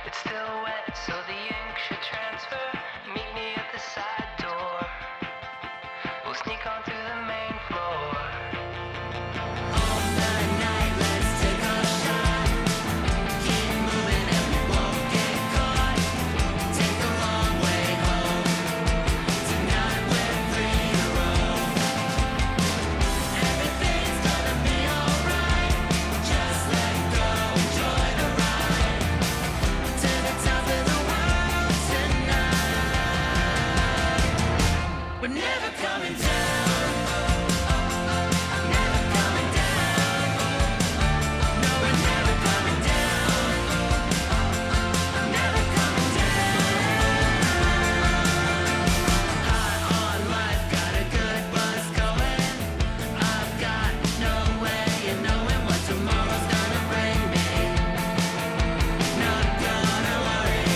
It's still wet, so the ink should transfer. Meet me at the side door. We'll sneak on through the main floor. All night, let's take a shot. Keep moving and we won't get caught. Take a long way home. Tonight we're free to roam. Everything's gonna be alright. Just let go, enjoy the ride. To the top of the world tonight. We're never coming down. Never coming down. No, we're never coming down. Never coming down. High on life, got a good buzz going. I've got no way of knowing what tomorrow's gonna bring me. Not gonna worry.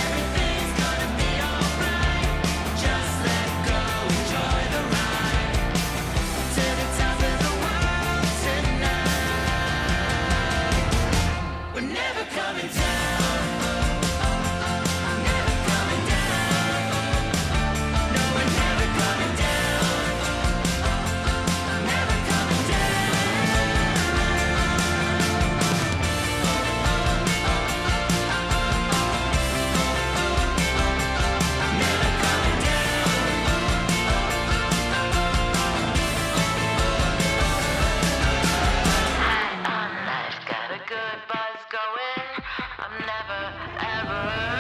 Everything's gonna be alright. Just let go, enjoy the ride. To the top of the world tonight. We're never coming down. Never coming down. No, we're never coming down. Never coming High on life, got a good buzz going. I'm never, ever